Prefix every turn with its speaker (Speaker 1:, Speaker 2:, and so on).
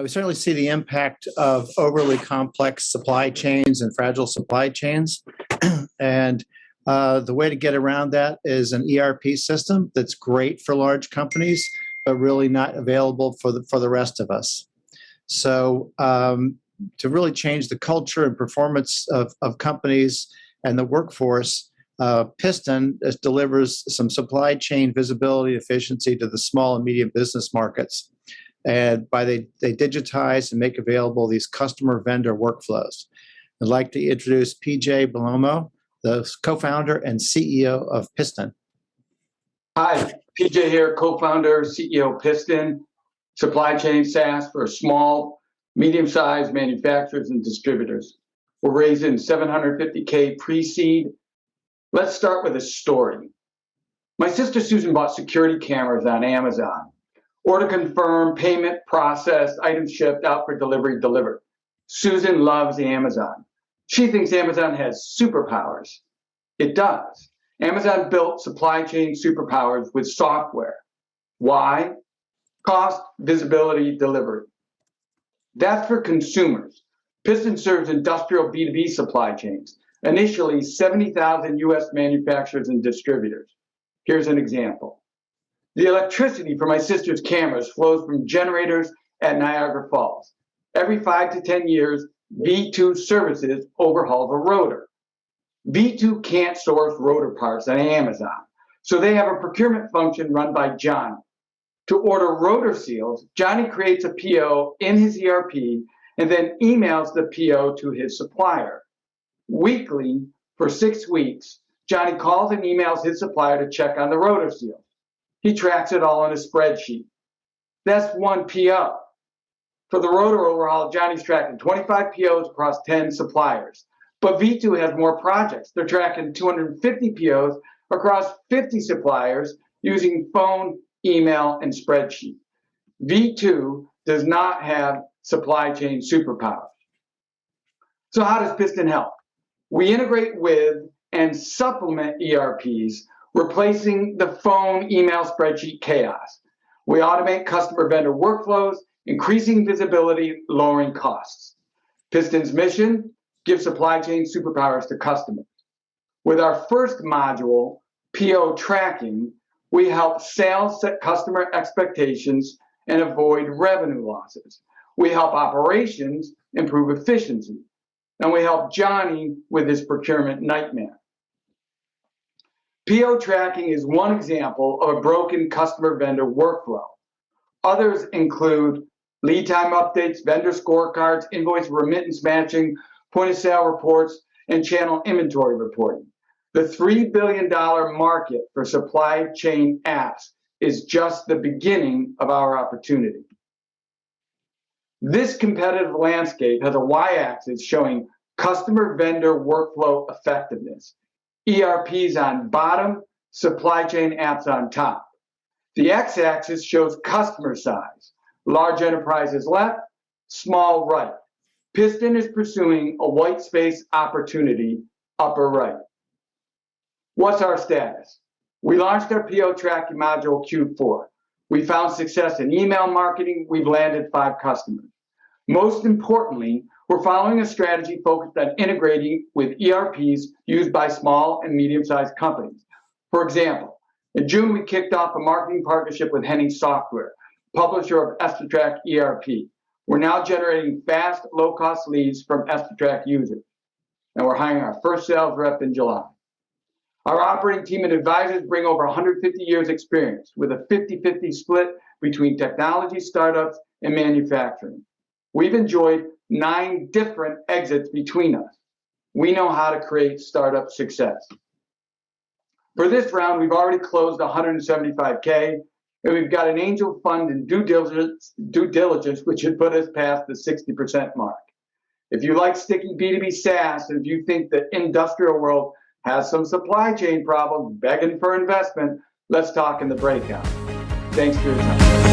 Speaker 1: We certainly see the impact of overly complex supply chains and fragile supply chains. And the way to get around that is an ERP system that's great for large companies, but really not available for the rest of us. So to really change the culture and performance of companies and the workforce, P1ston delivers some supply chain visibility efficiency to the small and medium business markets. And they digitize and make available these customer vendor workflows. I'd like to introduce Bellomo, the co-founder and CEO of P1ston.
Speaker 2: Hi, PJ here, co-founder, CEO P1ston, supply chain SaaS for small, medium-sized manufacturers and distributors. We're raising $750K pre-seed. Let's start with a story. My sister Susan bought security cameras on Amazon. Order confirmed, payment processed, items shipped, out for delivery, delivered. Susan loves Amazon. She thinks Amazon has superpowers. It does. Amazon built supply chain superpowers with software. Why? Cost, visibility, delivery. That's for consumers. P1ston serves industrial B2B supply chains, initially 70,000 US manufacturers and distributors. Here's an example. The electricity for my sister's cameras flows from generators at Niagara Falls. Every 5 to 10 years, V2 Services overhauls a rotor. V2 can't source rotor parts on Amazon, so they have a procurement function run by Johnny. To order rotor seals, Johnny creates a PO in his ERP and then emails the PO to his supplier. Weekly, for 6 weeks, Johnny calls and emails his supplier to check on the rotor seals. He tracks it all in a spreadsheet. That's one PO. For the rotor overhaul, Johnny's tracking 25 POs across 10 suppliers. But V2 has more projects. They're tracking 250 POs across 50 suppliers using phone, email, and spreadsheet. V2 does not have supply chain superpowers. So how does P1ston help? We integrate with and supplement ERPs, replacing the phone, email, spreadsheet chaos. We automate customer vendor workflows, increasing visibility, lowering costs. P1ston's mission: give supply chain superpowers to customers. With our first module, PO tracking, we help sales set customer expectations and avoid revenue losses. We help operations improve efficiency. And we help Johnny with his procurement nightmare. PO tracking is one example of a broken customer vendor workflow. Others include lead time updates, vendor scorecards, invoice remittance matching, point of sale reports, and channel inventory reporting. The $3 billion market for supply chain apps is just the beginning of our opportunity. This competitive landscape has a y-axis showing customer vendor workflow effectiveness. ERPs on bottom, supply chain apps on top. The x-axis shows customer size. Large enterprises left, small right. P1ston is pursuing a white space opportunity, upper right. What's our status? We launched our PO tracking module Q4. We found success in email marketing. We've landed 5 customers. Most importantly, we're following a strategy focused on integrating with ERPs used by small and medium-sized companies. For example, in June, we kicked off a marketing partnership with Henning Software, publisher of EstiTrack ERP. We're now generating fast, low-cost leads from EstiTrack users. And we're hiring our first sales rep in July. Our operating team and advisors bring over 150 years experience with a 50-50 split between technology startups and manufacturing. We've enjoyed 9 different exits between us. We know how to create startup success. For this round, we've already closed $175K, and we've got an angel fund and due diligence, which should put us past the 60% mark. If you like sticky B2B SaaS, and if you think the industrial world has some supply chain problems begging for investment, let's talk in the breakout. Thanks for your time.